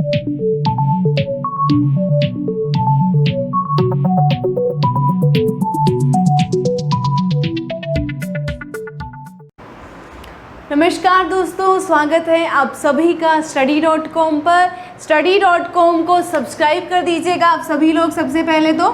नमस्कार दोस्तों, स्वागत है आप सभी का study.com पर। study.com को सब्सक्राइब कर दीजिएगा आप सभी लोग। सबसे पहले तो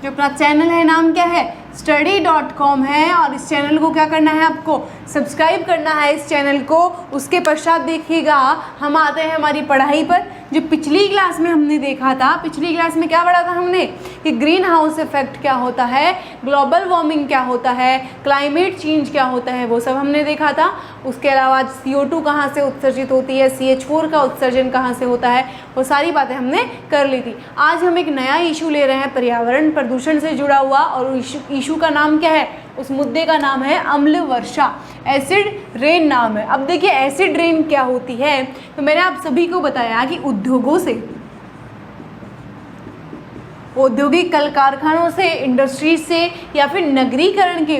जो अपना चैनल है, नाम क्या है, study.com है, और इस चैनल को क्या करना है, आपको सब्सक्राइब करना है इस चैनल को। उसके पश्चात देखिएगा हम आते हैं हमारी पढ़ाई पर। जो पिछली क्लास में हमने देखा था, पिछली क्लास में क्या पढ़ा था हमने कि ग्रीन हाउस इफेक्ट क्या होता है, ग्लोबल वार्मिंग क्या होता है, क्लाइमेट चेंज क्या होता है, वो सब हमने देखा था। उसके अलावा CO2 कहाँ से उत्सर्जित होती है, CH4 का उत्सर्जन कहाँ से होता है, वो सारी बातें हमने कर ली थी। आज हम एक नया इशू ले रहे हैं पर्यावरण प्रदूषण से जुड़ा हुआ, और इशू का नाम क्या है, उस मुद्दे का नाम है अम्ल वर्षा, एसिड रेन नाम है। अब देखिए एसिड रेन क्या होती है, तो मैंने आप सभी को बताया कि उद्योगों से, औद्योगिक कल कारखानों से, इंडस्ट्रीज से, या फिर नगरीकरण के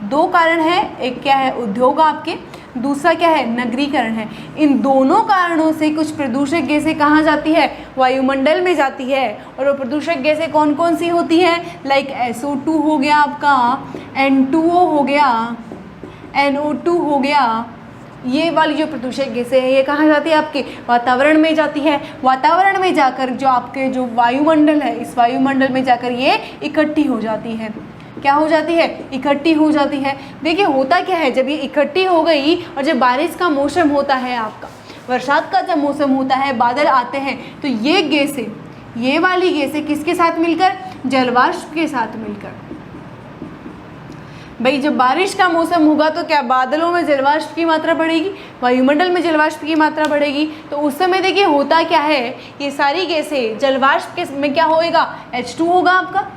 दो कारण है। एक क्या है, उद्योग आपके, दूसरा क्या है, नगरीकरण है। इन दोनों कारणों से कुछ प्रदूषक गैसें कहाँ जाती है, वायुमंडल में जाती है। और वो प्रदूषक गैसें कौन कौन सी होती है, लाइक SO2 हो गया आपका, N2O हो गया, NO2 हो गया। ये वाली जो प्रदूषक गैसें हैं ये कहाँ जाती है, आपके वातावरण में जाती है। वातावरण में जाकर जो आपके जो वायुमंडल है, इस वायुमंडल में जाकर ये इकट्ठी हो जाती है। क्या हो जाती है, इकट्ठी हो जाती है। देखिए होता क्या है, जब ये इकट्ठी हो गई और जब बारिश का मौसम होता है आपका, बरसात का जब मौसम होता है, बादल आते हैं, तो ये गैसें, ये वाली गैसें किसके साथ मिलकर, जलवाष्प के साथ मिलकर। भाई जब बारिश का मौसम होगा तो क्या बादलों में जलवाष्प की मात्रा बढ़ेगी, वायुमंडल में जलवाष्प की मात्रा बढ़ेगी। तो उस समय देखिए होता क्या है, ये सारी गैसें जलवाष्प के में क्या होएगा, H2 होगा आपका,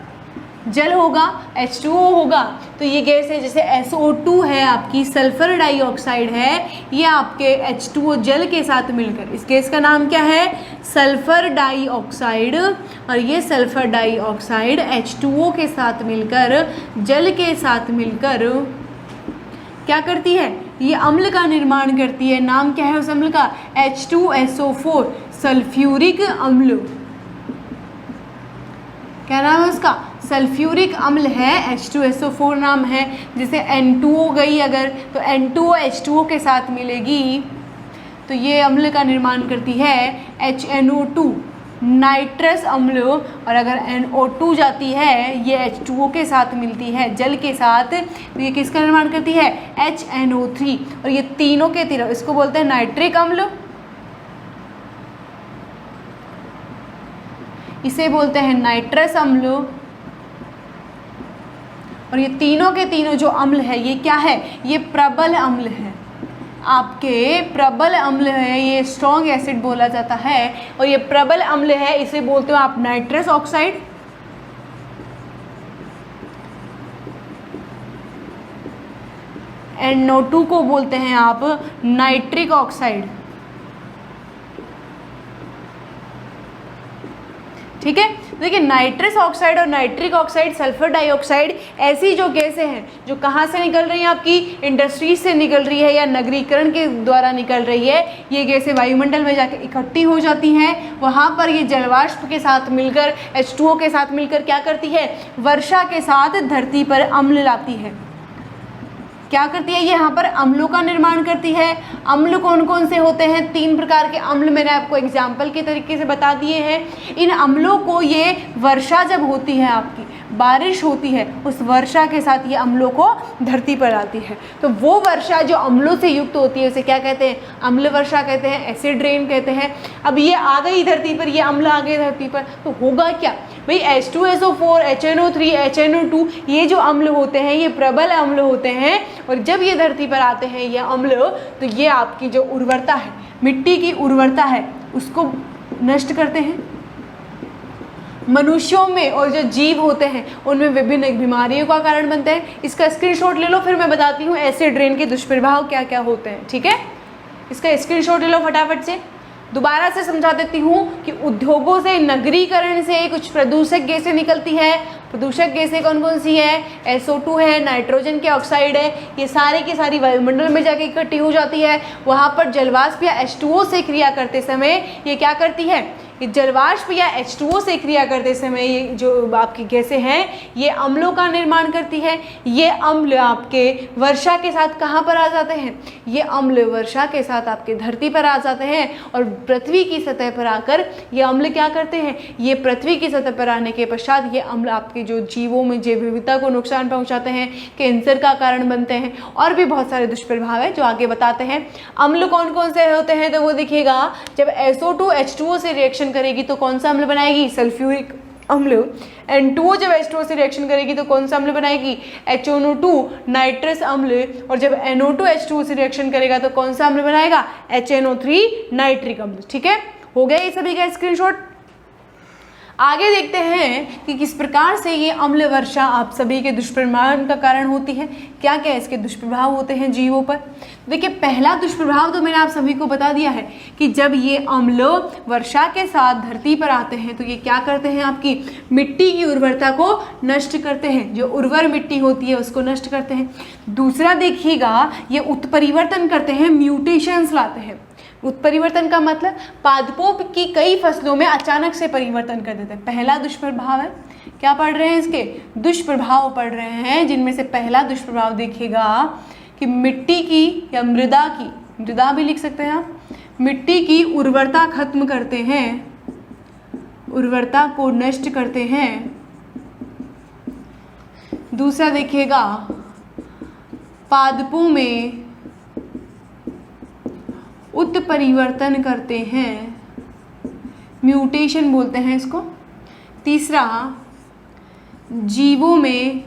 जल होगा, H2O होगा। तो ये गैस है, जैसे SO2 है आपकी, सल्फर डाइऑक्साइड है, ये आपके H2O जल के साथ मिलकर, इस गैस का नाम क्या है, सल्फर डाइऑक्साइड। और ये सल्फर डाइऑक्साइड H2O के साथ मिलकर, जल के साथ मिलकर क्या करती है, ये अम्ल का निर्माण करती है। नाम क्या है उस अम्ल का, H2SO4, सल्फ्यूरिक अम्ल। क्या नाम है उसका, सल्फ्यूरिक अम्ल है, H2SO4 नाम है। जैसे N2O गई अगर, तो N2O H2O के साथ मिलेगी तो ये अम्ल का निर्माण करती है HNO2, नाइट्रस अम्ल। और अगर NO2 जाती है, ये H2O के साथ मिलती है, जल के साथ, तो ये किसका निर्माण करती है, HNO3। और ये तीनों के तीनों, इसको बोलते हैं नाइट्रिक अम्ल, इसे बोलते हैं नाइट्रस अम्ल। और ये तीनों के तीनों जो अम्ल है, ये क्या है, ये प्रबल अम्ल है, आपके प्रबल अम्ल है, ये स्ट्रॉन्ग एसिड बोला जाता है। और ये प्रबल अम्ल है, इसे बोलते हो आप नाइट्रस ऑक्साइड। NO2 को बोलते हैं आप नाइट्रिक ऑक्साइड। ठीक है, देखिए नाइट्रस ऑक्साइड और नाइट्रिक ऑक्साइड, सल्फर डाइऑक्साइड, ऐसी जो गैसें हैं जो कहाँ से निकल रही हैं, आपकी इंडस्ट्रीज से निकल रही है या नगरीकरण के द्वारा निकल रही है। ये गैसें वायुमंडल में जाकर इकट्ठी हो जाती हैं, वहाँ पर ये जलवाष्प के साथ मिलकर, H2O के साथ मिलकर क्या करती है, वर्षा के साथ धरती पर अम्ल लाती है। क्या करती है, ये यहाँ पर अम्लों का निर्माण करती है। अम्ल कौन कौन से होते हैं, 3 प्रकार के अम्ल मैंने आपको एग्जाम्पल के तरीके से बता दिए हैं। इन अम्लों को ये वर्षा जब होती है, आपकी बारिश होती है, उस वर्षा के साथ ये अम्लों को धरती पर आती है। तो वो वर्षा जो अम्लों से युक्त होती है उसे क्या कहते हैं, अम्ल वर्षा कहते हैं, एसिड रेन कहते हैं। अब ये आ गई धरती पर, ये अम्ल आ गए धरती पर, तो होगा क्या भाई, H2SO4, HNO3, HNO2, ये जो अम्ल होते हैं ये प्रबल अम्ल होते हैं। और जब ये धरती पर आते हैं ये अम्ल, तो ये आपकी जो उर्वरता है, मिट्टी की उर्वरता है, उसको नष्ट करते हैं। मनुष्यों में और जो जीव होते हैं उनमें विभिन्न बीमारियों का कारण बनते हैं। इसका स्क्रीनशॉट ले लो, फिर मैं बताती हूँ एसिड रेन के दुष्प्रभाव क्या क्या होते हैं। ठीक है, इसका स्क्रीनशॉट ले लो फटाफट से। दोबारा से समझा देती हूँ कि उद्योगों से, नगरीकरण से कुछ प्रदूषक गैसें निकलती है, प्रदूषक गैसें कौन कौन सी है, SO2 है, नाइट्रोजन के ऑक्साइड है, ये सारे की सारी वायुमंडल में जाके इकट्ठी हो जाती है। वहाँ पर जलवाष्प या H2O से क्रिया करते समय ये क्या करती है, ये जलवाष्प या H2O से क्रिया करते समय ये जो आपकी गैसें हैं ये अम्लों का निर्माण करती है। ये अम्ल आपके वर्षा के साथ कहाँ पर आ जाते हैं, ये अम्ल वर्षा के साथ आपके धरती पर आ जाते हैं और पृथ्वी की सतह पर आकर ये अम्ल क्या करते हैं, ये पृथ्वी की सतह पर आने के पश्चात ये अम्ल आपके जो जीवों में जैव विविधता को नुकसान पहुँचाते हैं, कैंसर का कारण बनते हैं और भी बहुत सारे दुष्प्रभाव है जो आगे बताते हैं। अम्ल कौन कौन से होते हैं तो वो देखिएगा, जब SO2 H2O से रिएक्शन करेगी तो कौन सा अम्ल बनाएगी, सल्फ्यूरिक अम्ल। N2O जब H2O से रिएक्शन करेगी तो कौन सा अम्ल बनाएगी, HNO2 नाइट्रस अम्ल। और जब NO2 H2O से रिएक्शन करेगा तो कौन सा अम्ल बनाएगा, HNO3 नाइट्रिक अम्ल। ठीक है, हो गया ये सभी का स्क्रीनशॉट। आगे देखते हैं कि किस प्रकार से ये अम्ल वर्षा आप सभी के दुष्प्रभाव का कारण होती है, क्या क्या इसके दुष्प्रभाव होते हैं जीवों पर। देखिए, पहला दुष्प्रभाव तो मैंने आप सभी को बता दिया है कि जब ये अम्ल वर्षा के साथ धरती पर आते हैं तो ये क्या करते हैं, आपकी मिट्टी की उर्वरता को नष्ट करते हैं, जो उर्वर मिट्टी होती है उसको नष्ट करते हैं। दूसरा देखिएगा, ये उत्परिवर्तन करते हैं, म्यूटेशंस लाते हैं। उत्परिवर्तन का मतलब पादपों की कई फसलों में अचानक से परिवर्तन कर देते हैं। पहला दुष्प्रभाव है, क्या पढ़ रहे हैं, इसके दुष्प्रभाव पढ़ रहे हैं, जिनमें से पहला दुष्प्रभाव देखिएगा कि मिट्टी की या मृदा की, मृदा भी लिख सकते हैं आप, मिट्टी की उर्वरता खत्म करते हैं, उर्वरता को नष्ट करते हैं। दूसरा देखिएगा, पादपों में उत्परिवर्तन करते हैं, म्यूटेशन बोलते हैं इसको। तीसरा, जीवों में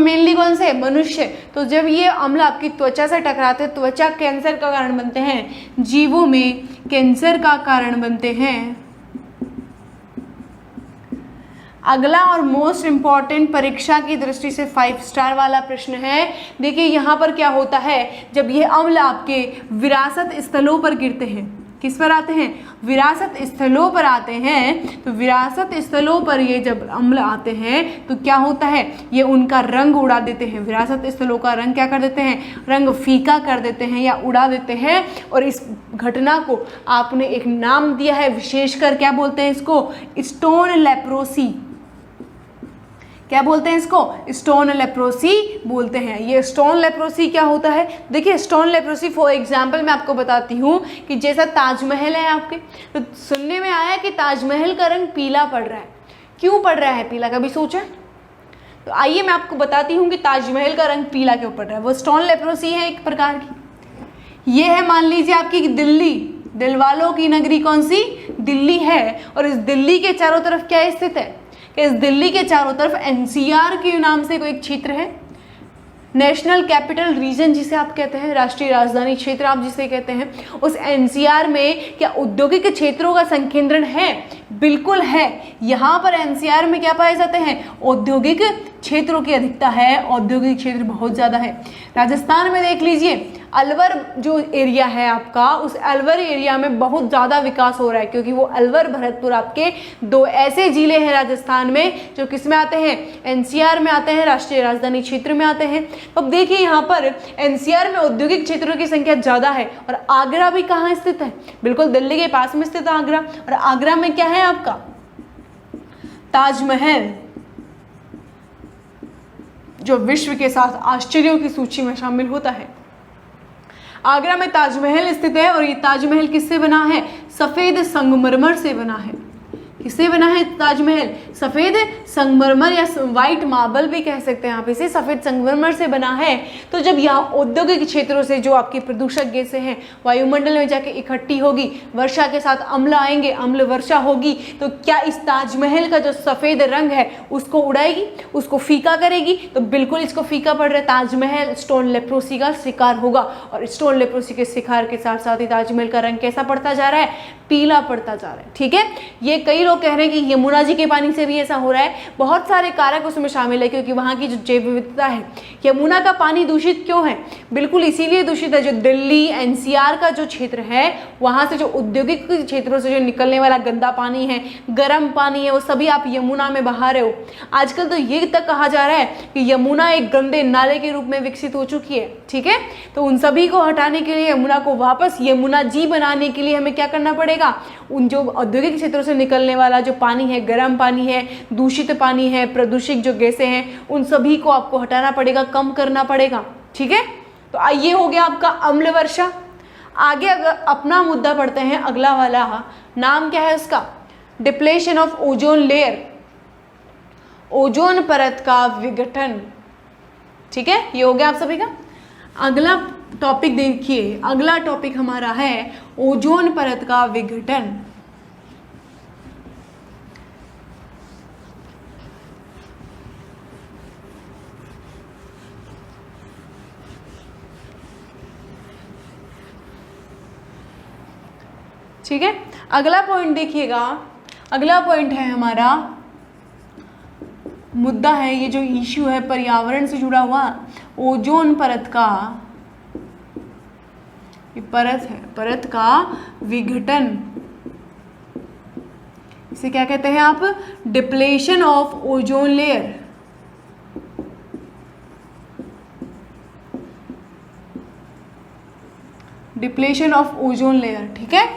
मेनली कौन से, मनुष्य। तो जब ये अम्ल आपकी त्वचा से टकराते हैं, त्वचा कैंसर का कारण बनते हैं, जीवों में कैंसर का कारण बनते हैं। अगला और मोस्ट इम्पॉर्टेंट परीक्षा की दृष्टि से 5 स्टार वाला प्रश्न है। देखिए यहाँ पर क्या होता है, जब ये अम्ल आपके विरासत स्थलों पर गिरते हैं, किस पर आते हैं, विरासत स्थलों पर आते हैं, तो विरासत स्थलों पर ये जब अम्ल आते हैं तो क्या होता है, ये उनका रंग उड़ा देते हैं। विरासत स्थलों का रंग क्या कर देते हैं, रंग फीका कर देते हैं या उड़ा देते हैं। और इस घटना को आपने एक नाम दिया है विशेषकर, क्या बोलते हैं इसको, स्टोन लेप्रोसी। क्या बोलते हैं इसको, स्टोन लेप्रोसी बोलते हैं। ये स्टोन लेप्रोसी क्या होता है, देखिए स्टोन लेप्रोसी फॉर एग्जांपल मैं आपको बताती हूँ कि जैसा ताजमहल है आपके, तो सुनने में आया कि ताजमहल का रंग पीला पड़ रहा है। क्यों पड़ रहा है पीला, कभी सोचा? तो आइए मैं आपको बताती हूँ कि ताजमहल का रंग पीला क्यों पड़ रहा है। वो स्टोन लेप्रोसी है एक प्रकार की। ये है, मान लीजिए आपकी दिल्ली, दिलवालों की नगरी कौन सी, दिल्ली है। और इस दिल्ली के चारों तरफ क्या स्थित है, कि इस दिल्ली के चारों तरफ NCR के नाम से कोई एक क्षेत्र है, नेशनल कैपिटल रीजन जिसे आप कहते हैं, राष्ट्रीय राजधानी क्षेत्र आप जिसे कहते हैं। उस NCR में क्या औद्योगिक क्षेत्रों का संकेंद्रण है? बिल्कुल है। यहाँ पर NCR में क्या पाए जाते हैं, औद्योगिक क्षेत्रों की अधिकता है, औद्योगिक क्षेत्र बहुत ज़्यादा है। राजस्थान में देख लीजिए, अलवर जो एरिया है आपका, उस अलवर एरिया में बहुत ज़्यादा विकास हो रहा है, क्योंकि वो अलवर भरतपुर आपके 2 ऐसे जिले हैं राजस्थान में जो किस में आते हैं, NCR में आते हैं, राष्ट्रीय राजधानी क्षेत्र में आते हैं। अब देखिए यहाँ पर NCR में औद्योगिक क्षेत्रों की संख्या ज़्यादा है। और आगरा भी कहाँ स्थित है, बिल्कुल दिल्ली के पास में स्थित है आगरा। और आगरा में क्या है आपका, ताजमहल, जो विश्व के 7 आश्चर्यों की सूची में शामिल होता है। आगरा में ताजमहल स्थित है। और ये ताजमहल किससे बना है, सफ़ेद संगमरमर से बना है। किससे बना है ताजमहल, सफ़ेद संगमरमर या वाइट मार्बल भी कह सकते हैं आप इसे, सफ़ेद संगमरमर से बना है। तो जब यहाँ औद्योगिक क्षेत्रों से जो आपकी प्रदूषक गैसें हैं वायुमंडल में जाके इकट्ठी होगी, वर्षा के साथ अम्ल आएंगे, अम्ल वर्षा होगी, तो क्या इस ताजमहल का जो सफ़ेद रंग है उसको उड़ाएगी, उसको फीका करेगी? तो बिल्कुल इसको फीका पड़ रहा है। ताजमहल स्टोन लेप्रोसी का शिकार होगा। और स्टोन लेप्रोसी के शिकार के साथ साथ ही ताजमहल का रंग कैसा पड़ता जा रहा है, पीला पड़ता जा रहा है। ठीक है, ये कई लोग कह रहे हैं कि यमुना जी के पानी से भी ऐसा हो रहा है, बहुत सारे कारक उसमें शामिल है, क्योंकि वहाँ की जो जैव विविधता है। यमुना का पानी दूषित क्यों है? बिल्कुल इसीलिए दूषित है, जो दिल्ली एनसीआर का जो क्षेत्र है वहाँ से जो औद्योगिक क्षेत्रों से जो निकलने वाला गंदा पानी है, गर्म पानी है, वो सभी आप यमुना में बहा रहे हो। आजकल तो ये तक कहा जा रहा है कि यमुना एक गंदे नाले के रूप में विकसित हो चुकी है। ठीक है, तो उन सभी को हटाने के लिए, यमुना को वापस यमुना जी बनाने के लिए हमें क्या करना पड़ेगा? उन जो औद्योगिक क्षेत्रों से निकलने वाला जो पानी है, गर्म पानी है, दूषित पानी है, प्रदूषित जो गैसें हैं, उन सभी को आपको हटाना पड़ेगा, कम करना पड़ेगा। ठीक है, तो ये हो गया आपका अम्ल वर्षा। आगे अगर अपना मुद्दा पढ़ते हैं, अगला वाला नाम क्या है उसका? Depletion of ozone layer, ozone परत का विघटन। ठीक है, ये हो गया आप सभी का। अगला टॉपिक देखिए, अगला टॉपिक हमारा है ओजोन परत का विघटन। ठीक है, अगला पॉइंट देखिएगा, अगला पॉइंट है हमारा, मुद्दा है, ये जो इश्यू है पर्यावरण से जुड़ा हुआ, ओजोन परत का, ये परत है, परत का विघटन। इसे क्या कहते हैं आप? Depletion of ozone layer. Depletion of ozone layer. ठीक है,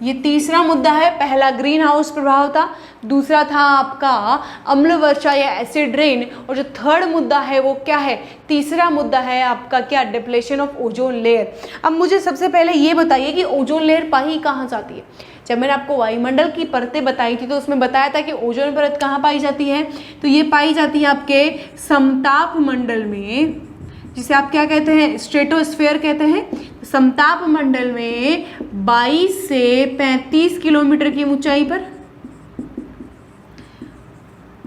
ये तीसरा मुद्दा है। पहला ग्रीन हाउस प्रभाव था, दूसरा था आपका अम्ल वर्षा या एसिड रेन, और जो थर्ड मुद्दा है वो क्या है? तीसरा मुद्दा है आपका क्या? Depletion of ozone layer. अब मुझे सबसे पहले ये बताइए कि ओजोन लेयर पाई कहाँ जाती है? जब मैंने आपको वायुमंडल की परतें बताई थी तो उसमें बताया था कि ओजोन परत कहाँ पाई जाती है, तो ये पाई जाती है आपके समताप मंडल में, जिसे आप क्या कहते हैं? स्ट्रेटोस्फेयर कहते हैं। समताप मंडल में 22 से 35 किलोमीटर की ऊंचाई पर,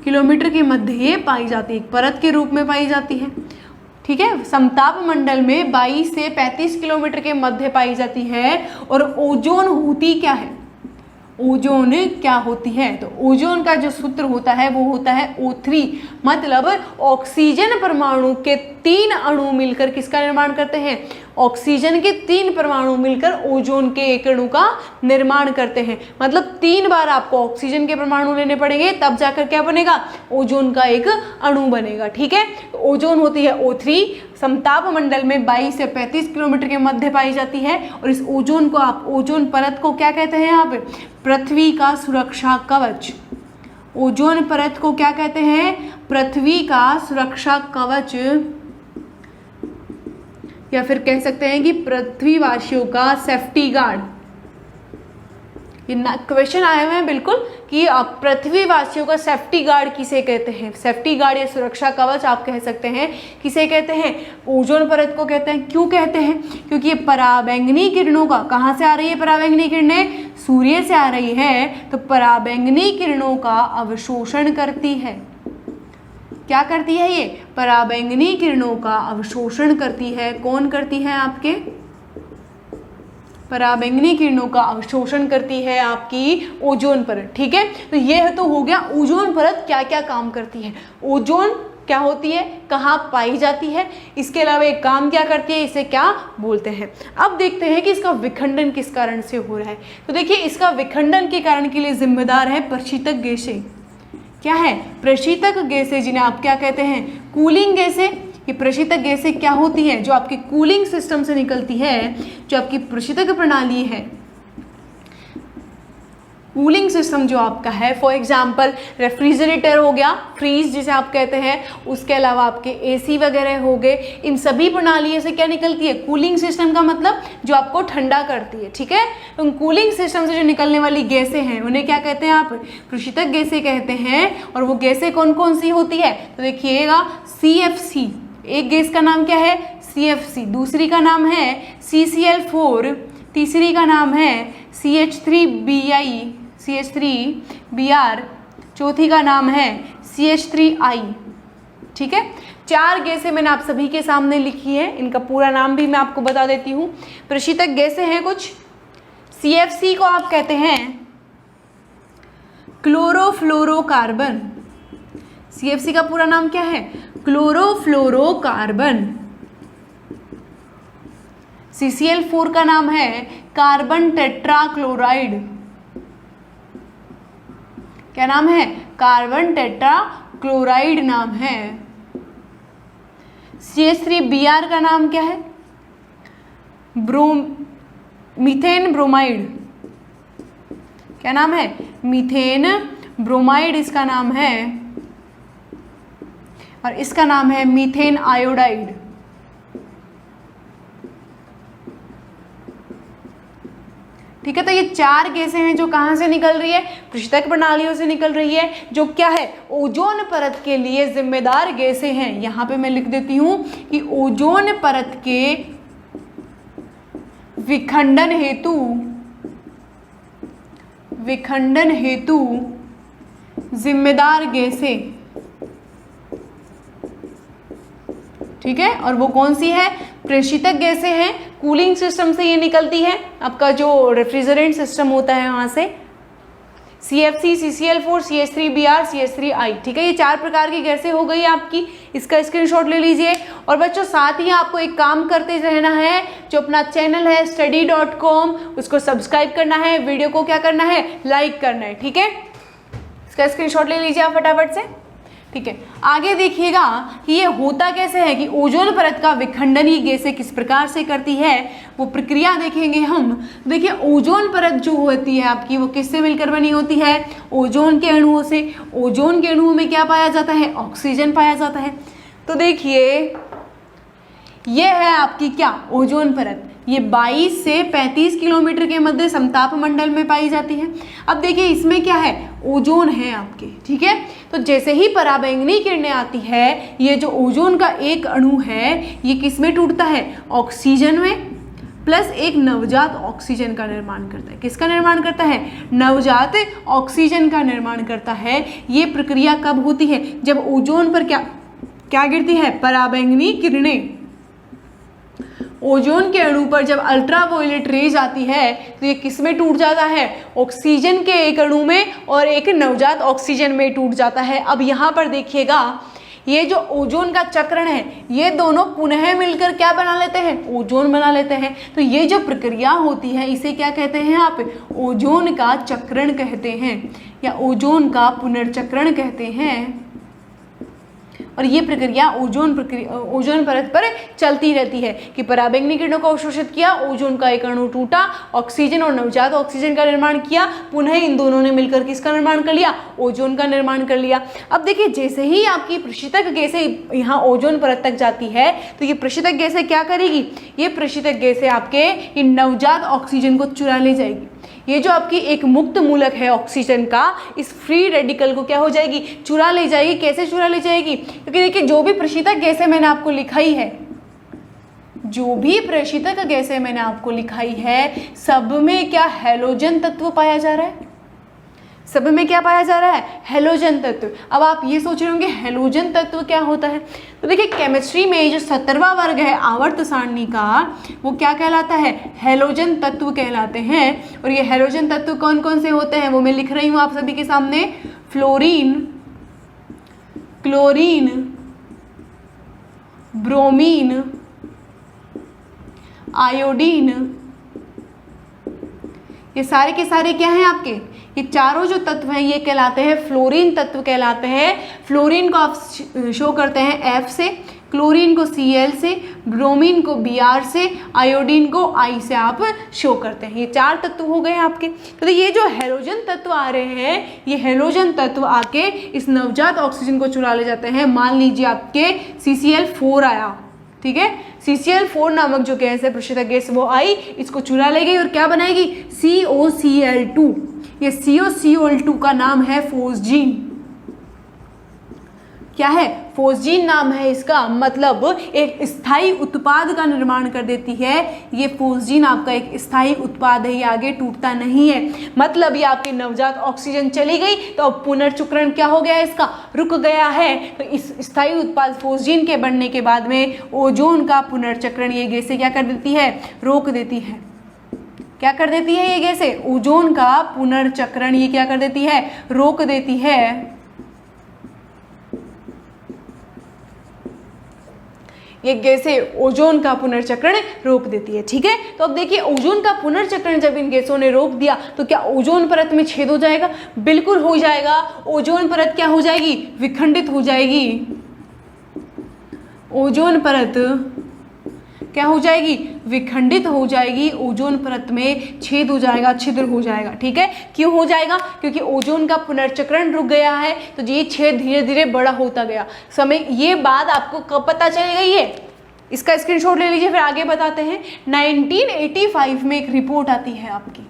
किलोमीटर के मध्य ये पाई जाती है, एक परत के रूप में पाई जाती है। ठीक है, समताप मंडल में 22 से 35 किलोमीटर के मध्य पाई जाती है। और ओजोन होती क्या है? ओजोन क्या होती है? तो ओजोन का जो सूत्र होता है वो होता है O3, मतलब ऑक्सीजन परमाणु के 3 अणु मिलकर किसका निर्माण करते हैं? ऑक्सीजन के 3 परमाणु मिलकर ओजोन के एक अणु का निर्माण करते हैं। मतलब 3 बार आपको ऑक्सीजन के परमाणु लेने पड़ेंगे, तब जाकर क्या बनेगा? ओजोन का एक अणु बनेगा। ठीक है, तो ओजोन होती है O3, समताप मंडल में 22 से 35 किलोमीटर के मध्य पाई जाती है। और इस ओजोन को आप, ओजोन परत को क्या कहते हैं आप? पृथ्वी का सुरक्षा कवच। ओजोन परत को क्या कहते हैं? पृथ्वी का सुरक्षा कवच, या फिर कह सकते हैं कि पृथ्वीवासियों का सेफ्टी गार्ड। ये क्वेश्चन आए हुए हैं बिल्कुल कि पृथ्वीवासियों का सेफ्टी गार्ड किसे कहते हैं? सेफ्टी गार्ड या सुरक्षा कवच आप कह सकते हैं, किसे कहते हैं? ओजोन परत को कहते हैं। क्यों कहते हैं? क्योंकि ये पराबैंगनी किरणों का, कहाँ से आ रही है पराबैंगनी किरणें? सूर्य से आ रही है, तो पराबैंगनी किरणों का अवशोषण करती है। क्या करती है ये? पराबैंगनी किरणों का अवशोषण करती है। कौन करती है? आपके पराबैंगनी किरणों का अवशोषण करती है आपकी ओजोन परत। ठीक है, तो ये तो हो गया ओजोन परत क्या क्या काम करती है। ओजोन क्या होती है, कहाँ पाई जाती है, इसके अलावा एक काम क्या करती है, इसे क्या बोलते हैं। अब देखते हैं कि इसका विखंडन किस कारण से हो रहा है। तो देखिए, इसका विखंडन के कारण के लिए जिम्मेदार है प्रशीतक गैसें। क्या है? प्रशीतक गैसें, जिन्हें आप क्या कहते हैं? कूलिंग गैसें। ये प्रशीतक गैसें क्या होती है? जो आपकी कूलिंग सिस्टम से निकलती है, जो आपकी प्रशीतक प्रणाली है, कूलिंग सिस्टम जो आपका है, फॉर एग्जांपल रेफ्रिजरेटर हो गया, फ्रीज जिसे आप कहते हैं, उसके अलावा आपके एसी वगैरह हो गए, इन सभी प्रणालियों से क्या निकलती है? कूलिंग सिस्टम का मतलब जो आपको ठंडा करती है। ठीक है, तो कूलिंग सिस्टम से जो निकलने वाली गैसें हैं उन्हें क्या कहते हैं आप? प्रशीतक गैसें कहते हैं। और वो गैसें कौन कौन सी होती है? तो देखिएगा, CFC, एक गैस का नाम क्या है? CFC, दूसरी का नाम है CCl4, तीसरी का नाम है CH3Br, चौथी का नाम है CH3I। ठीक है, 4 गैसें मैंने आप सभी के सामने लिखी है, इनका पूरा नाम भी मैं आपको बता देती हूँ। प्रशीतक गैसें हैं कुछ। CFC को आप कहते हैं क्लोरोफ्लोरोकार्बन। CFC का पूरा नाम क्या है? क्लोरोफ्लोरोकार्बन। CCl4 का नाम है कार्बन टेट्राक्लोराइड। क्या नाम है? कार्बन टेट्राक्लोराइड नाम है। CH3Br का नाम क्या है? Methane bromide. क्या नाम है? मीथेन ब्रोमाइड इसका नाम है, और इसका नाम है मीथेन आयोडाइड। ठीक है, तो ये 4 गैसें हैं जो कहाँ से निकल रही है? पृष्ठक प्रणालियों से निकल रही है, जो क्या है? ओजोन परत के लिए जिम्मेदार गैसें हैं। यहां पे मैं लिख देती हूं कि ओजोन परत के विखंडन हेतु जिम्मेदार गैसें। ठीक है, और वो कौन सी है? प्रेषितक गैसें हैं। कूलिंग सिस्टम से ये निकलती है, आपका जो रेफ्रिजरेंट सिस्टम होता है वहां से। CFC, CCl4, CH3Br, CH3I। ठीक है, ये 4 प्रकार की गैसें हो गई आपकी। इसका स्क्रीनशॉट ले लीजिए। और बच्चों साथ ही आपको एक काम करते रहना है, जो अपना चैनल है study.com, उसको सब्सक्राइब करना है, वीडियो को क्या करना है? लाइक करना है। ठीक है, इसका स्क्रीनशॉट ले लीजिए आप फटाफट से। ठीक है, आगे देखिएगा कि ये होता कैसे है, कि ओजोन परत का विखंडन ये गैसें किस प्रकार से करती है, वो प्रक्रिया देखेंगे हम। देखिए, ओजोन परत जो होती है आपकी, वो किससे मिलकर बनी होती है? ओजोन के अणुओं से। ओजोन के अणुओं में क्या पाया जाता है? ऑक्सीजन पाया जाता है। तो देखिए, ये है आपकी क्या? ओजोन परत। ये 22 से 35 किलोमीटर के मध्य समताप मंडल में पाई जाती है। अब देखिए, इसमें क्या है? ओजोन है आपके। ठीक है, तो जैसे ही पराबैंगनी किरणें आती है, ये जो ओजोन का एक अणु है, ये किस में टूटता है? ऑक्सीजन में, प्लस एक नवजात ऑक्सीजन का निर्माण करता है। किसका निर्माण करता है? नवजात ऑक्सीजन का निर्माण करता है। ये प्रक्रिया कब होती है? जब ओजोन पर क्या गिरती है? पराबैंगनी किरणें। ओजोन के अणु पर जब अल्ट्रावायलेट रेज आती है, तो ये किस में टूट जाता है? ऑक्सीजन के एक अणु में और एक नवजात ऑक्सीजन में टूट जाता है। अब यहाँ पर देखिएगा, ये जो ओजोन का चक्रण है, ये दोनों पुनः मिलकर क्या बना लेते हैं? ओजोन बना लेते हैं। तो ये जो प्रक्रिया होती है, इसे क्या कहते हैं आप? ओजोन का चक्रण कहते हैं, या ओजोन का पुनर्चक्रण कहते हैं। और ये प्रक्रिया ओजोन परत पर चलती रहती है कि पराबैंगनी किरणों को अवशोषित किया, ओजोन का एक अणु टूटा, ऑक्सीजन और नवजात ऑक्सीजन का निर्माण किया, पुनः इन दोनों ने मिलकर किसका निर्माण कर लिया? ओजोन का निर्माण कर लिया। अब देखिए, जैसे ही आपकी प्रशीतक गैसें यहाँ ओजोन परत तक जाती है, तो ये प्रशीतक गैसें क्या करेगी? ये प्रशीतक गैसें आपके इन नवजात ऑक्सीजन को चुरा ले जाएगी। ये जो आपकी एक मुक्त मूलक है ऑक्सीजन का, इस फ्री रेडिकल को क्या हो जाएगी? चुरा ले जाएगी। कैसे चुरा ले जाएगी? क्योंकि देखिए, जो भी प्रशीतक गैसें मैंने आपको लिखाई है, सब में क्या हैलोजन तत्व पाया जा रहा है? सब में क्या पाया जा रहा है? हैलोजन तत्व। अब आप ये सोच रहे होंगे हैलोजन तत्व क्या होता है? तो देखिए, केमिस्ट्री में जो 17वां वर्ग है आवर्त सारणी का, वो क्या कहलाता है? हैलोजन तत्व कहलाते हैं। और ये हैलोजन तत्व कौन कौन से होते हैं, वो मैं लिख रही हूँ आप सभी के सामने। फ्लोरीन, क्लोरीन, ब्रोमीन, आयोडीन, ये सारे के सारे क्या हैं आपके? ये चारों जो तत्व हैं, ये कहलाते हैं फ्लोरीन तत्व कहलाते हैं। फ्लोरीन को आप शो करते हैं F से, क्लोरीन को Cl से, ब्रोमीन को Br से, आयोडीन को I से आप शो करते हैं। ये 4 तत्व हो गए आपके। तो ये जो हैलोजन तत्व आ रहे हैं, ये हैलोजन तत्व आके इस नवजात ऑक्सीजन को चुरा ले जाते हैं। मान लीजिए आपके CCl4 आया, ठीक है, CCl4 नामक जो गैस है, प्रशीतक गैस, वो आई, इसको चुरा ले गई और क्या बनाएगी? COCl2। ये COCl2 का नाम है फोस्जीन। क्या है? फोस्जीन नाम है इसका, मतलब एक स्थायी उत्पाद का निर्माण कर देती है। ये फोस्जीन आपका एक स्थायी उत्पाद है, ये आगे टूटता नहीं है। मतलब ये आपकी नवजात ऑक्सीजन चली गई, तो अब पुनर्चक्रण क्या हो गया? इसका रुक गया है। तो इस स्थायी उत्पाद फोस्जीन के बनने के बाद में ओजोन का पुनर्चक्रण ये गैसें क्या कर देती है? रोक देती है। क्या कर देती है ये गैसें? ओजोन का पुनर्चक्रण ये क्या कर देती है? रोक देती है। ये गैसें ओजोन का पुनर्चक्रण रोक देती है। ठीक है, तो अब देखिए ओजोन का पुनर्चक्रण जब इन गैसों ने रोक दिया तो क्या ओजोन परत में छेद हो जाएगा? बिल्कुल हो जाएगा। ओजोन परत क्या हो जाएगी? विखंडित हो जाएगी। ओजोन परत क्या हो जाएगी? विखंडित हो जाएगी। ओजोन परत में छेद हो जाएगा, छिद्र हो जाएगा। ठीक है, क्यों हो जाएगा? क्योंकि ओजोन का पुनर्चक्रण रुक गया है, तो ये छेद धीरे धीरे बड़ा होता गया। समय ये बात आपको कब पता चल गई है? इसका स्क्रीनशॉट ले लीजिए, फिर आगे बताते हैं। 1985 में एक रिपोर्ट आती है आपकी,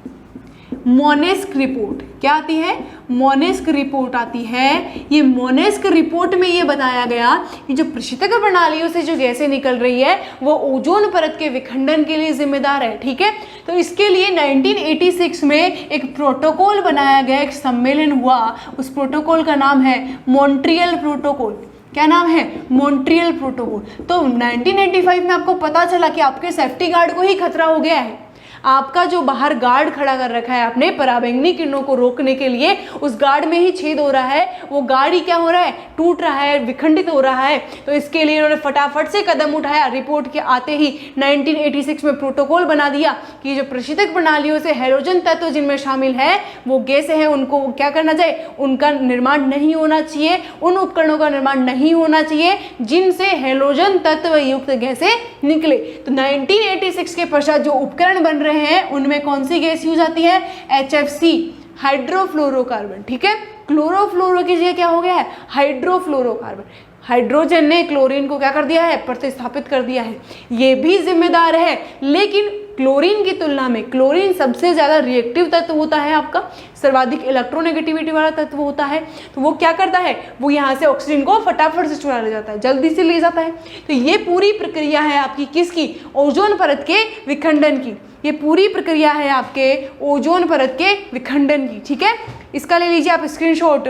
मोनेस्क रिपोर्ट। क्या आती है? मोनेस्क रिपोर्ट आती है। ये मोनेस्क रिपोर्ट में ये बताया गया कि जो प्रशीतक प्रणालियों से जो गैसें निकल रही है वो ओजोन परत के विखंडन के लिए जिम्मेदार है। ठीक है, तो इसके लिए 1986 में एक प्रोटोकॉल बनाया गया, एक सम्मेलन हुआ। उस प्रोटोकॉल का नाम है मॉन्ट्रियल प्रोटोकॉल। क्या नाम है? Montreal protocol. तो 1985 में आपको पता चला कि आपके सेफ्टी गार्ड को ही खतरा हो गया है। आपका जो बाहर गार्ड खड़ा कर रखा है आपने पराबैंगनी किरणों को रोकने के लिए, उस गार्ड में ही छेद हो रहा है। वो गार्ड ही क्या हो रहा है? टूट रहा है, विखंडित हो रहा है। तो इसके लिए इन्होंने फटाफट से कदम उठाया। रिपोर्ट के आते ही 1986 में प्रोटोकॉल बना दिया कि जो प्रशीतक प्रणालियों से हैलोजन तत्व जिनमें शामिल है वो गैसें हैं, उनको क्या करना चाहिए? उनका निर्माण नहीं होना चाहिए। उन उपकरणों का निर्माण नहीं होना चाहिए जिनसे हैलोजन तत्व युक्त गैसें निकले। तो 1986 के पश्चात जो उपकरण बन रहे हैं उनमें कौन सी गैस यूज आती है? HFC, hydrofluorocarbon. ठीक है, क्लोरोफ्लोरो की जगह क्या हो गया है? हाइड्रोफ्लोरोकार्बन। हाइड्रोजन ने क्लोरीन को क्या कर दिया है? प्रतिस्थापित कर दिया है। ये भी जिम्मेदार है, लेकिन क्लोरीन की तुलना में क्लोरीन सबसे ज्यादा रिएक्टिव तत्व होता है, आपका सर्वाधिक इलेक्ट्रोनेगेटिविटी वाला तत्व होता है। तो वो क्या करता है? वो यहाँ से ऑक्सीजन को फटाफट से चुरा ले जाता है, जल्दी से ले जाता है। तो ये पूरी प्रक्रिया है आपकी किसकी? ओजोन परत के विखंडन की। ये पूरी प्रक्रिया है आपके ओजोन परत के विखंडन की। ठीक है, इसका ले लीजिए आप स्क्रीनशॉट।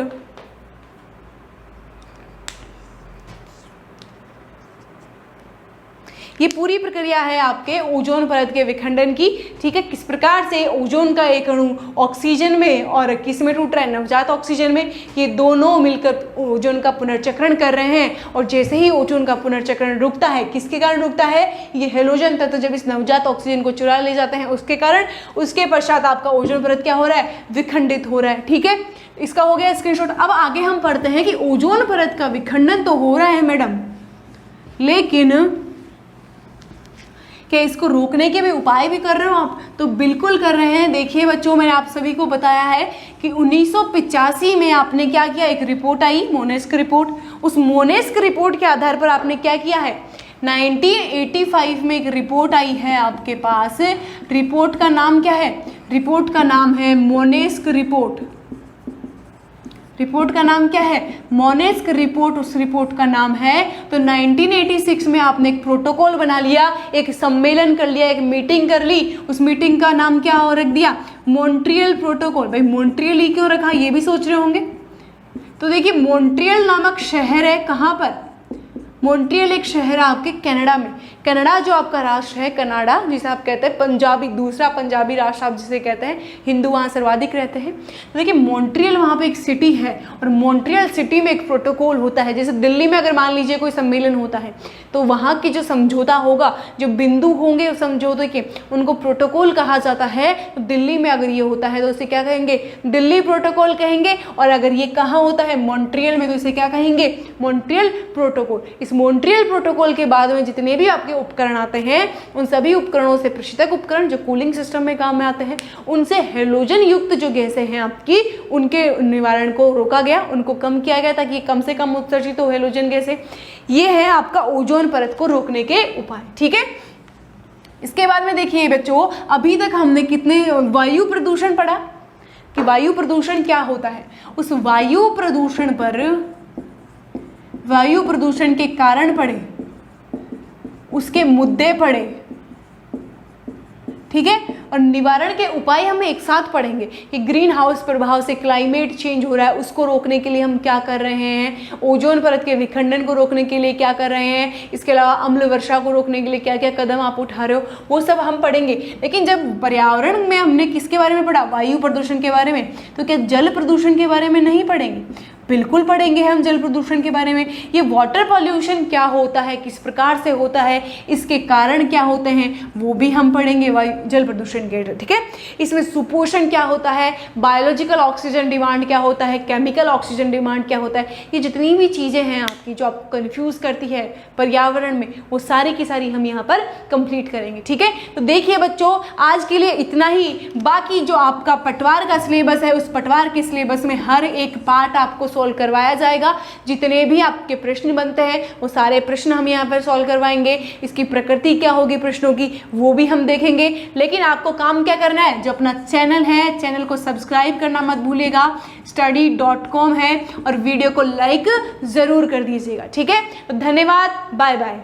ये पूरी प्रक्रिया है आपके ओजोन परत के विखंडन की। ठीक है, किस प्रकार से ओजोन का एक अणु ऑक्सीजन में और किस में टूट रहा है? नवजात ऑक्सीजन में। ये दोनों मिलकर ओजोन का पुनर्चक्रण कर रहे हैं, और जैसे ही ओजोन का पुनर्चक्रण रुकता है, किसके कारण रुकता है? ये हैलोजन तत्व जब इस नवजात ऑक्सीजन को चुरा ले जाते हैं उसके कारण। उसके पश्चात आपका ओजोन परत क्या हो रहा है? विखंडित हो रहा है। ठीक है, इसका हो गया स्क्रीनशॉट। अब आगे हम पढ़ते हैं कि ओजोन परत का विखंडन तो हो रहा है मैडम, लेकिन क्या इसको रोकने के भी उपाय भी कर रहे हो आप? तो बिल्कुल कर रहे हैं। देखिए बच्चों, मैंने आप सभी को बताया है कि 1985 में आपने क्या किया? एक रिपोर्ट आई, मोनेस्क रिपोर्ट। उस मोनेस्क रिपोर्ट के आधार पर आपने क्या किया है? 1985 में एक रिपोर्ट आई है आपके पास। रिपोर्ट का नाम क्या है? रिपोर्ट का नाम है मोनेस्क रिपोर्ट। रिपोर्ट का नाम क्या है? मोनेस्क रिपोर्ट उस रिपोर्ट का नाम है। तो 1986 में आपने एक प्रोटोकॉल बना लिया, एक सम्मेलन कर लिया, एक मीटिंग कर ली। उस मीटिंग का नाम क्या हो रख दिया? Montreal protocol. भाई मॉन्ट्रियल ही क्यों रखा, ये भी सोच रहे होंगे। तो देखिए मॉन्ट्रियल नामक शहर है कहाँ पर? मॉन्ट्रियल एक शहर है आपके कनाडा में। कनाडा जो आपका राष्ट्र है, कनाडा जिसे आप कहते हैं पंजाबी, दूसरा पंजाबी राष्ट्र आप जिसे कहते हैं, हिंदू वहाँ सर्वाधिक रहते हैं। तो देखिए मॉन्ट्रियल वहाँ पे एक सिटी है, और मॉन्ट्रियल सिटी में एक प्रोटोकॉल होता है। जैसे दिल्ली में अगर मान लीजिए कोई सम्मेलन होता है तो वहाँ की जो समझौता होगा, जो बिंदु होंगे उस समझौते के, उनको प्रोटोकॉल कहा जाता है। तो दिल्ली में अगर ये होता है तो उसे क्या कहेंगे? दिल्ली प्रोटोकॉल कहेंगे। और अगर ये कहाँ होता है? मॉन्ट्रियल में, तो इसे क्या कहेंगे? Montreal protocol. इस मॉन्ट्रियल प्रोटोकॉल के बाद में जितने भी आपके उपकरण आते हैं, उन सभी उपकरणों से प्रशीतक उपकरण जो कूलिंग सिस्टम में काम में आते हैं, उनसे हैलोजन युक्त जो गैसें हैं आपकी, उनके निवारण को रोका गया, उनको कम किया गया ताकि कम से कम उत्सर्जित हो हैलोजन गैसें। ये है आपका ओजोन परत को रोकने के उपाय। ठीक है, इसके बाद में देखिए बच्चों, अभी तक हमने कितने वायु प्रदूषण पढ़ा कि वायु प्रदूषण क्या होता है। उस वायु प्रदूषण पर, वायु प्रदूषण के कारण पढ़े, उसके मुद्दे पढ़े। ठीक है। और निवारण के उपाय हम एक साथ पढ़ेंगे कि ग्रीन हाउस प्रभाव से क्लाइमेट चेंज हो रहा है, उसको रोकने के लिए हम क्या कर रहे हैं, ओजोन परत के विखंडन को रोकने के लिए क्या कर रहे हैं, इसके अलावा अम्ल वर्षा को रोकने के लिए क्या क्या कदम आप उठा रहे हो, वो सब हम पढ़ेंगे। लेकिन जब पर्यावरण में हमने किसके बारे में पढ़ा, वायु प्रदूषण के बारे में, तो क्या जल प्रदूषण के बारे में नहीं पढ़ेंगे? बिल्कुल पढ़ेंगे हम जल प्रदूषण के बारे में। ये वाटर पॉल्यूशन क्या होता है, किस प्रकार से होता है, इसके कारण क्या होते हैं, वो भी हम पढ़ेंगे जल प्रदूषण के, ठीक है। इसमें सुपोषण क्या होता है, बायोलॉजिकल ऑक्सीजन डिमांड क्या होता है, केमिकल ऑक्सीजन डिमांड क्या होता है, ये जितनी भी चीज़ें हैं आपकी जो आपको कन्फ्यूज़ करती है पर्यावरण में, वो सारी की सारी हम यहाँ पर कंप्लीट करेंगे, ठीक है। तो देखिए बच्चों, आज के लिए इतना ही। बाकी जो आपका पटवार का सिलेबस है, उस पटवार के सिलेबस में हर एक पार्ट आपको सॉल्व करवाया जाएगा। जितने भी आपके प्रश्न बनते हैं वो सारे प्रश्न हम यहाँ पर सॉल्व करवाएंगे। इसकी प्रकृति क्या होगी प्रश्नों की, वो भी हम देखेंगे। लेकिन आपको काम क्या करना है, जो अपना चैनल है, चैनल को सब्सक्राइब करना मत भूलिएगा, study.com है, और वीडियो को लाइक जरूर कर दीजिएगा, ठीक है। तो धन्यवाद, बाय बाय।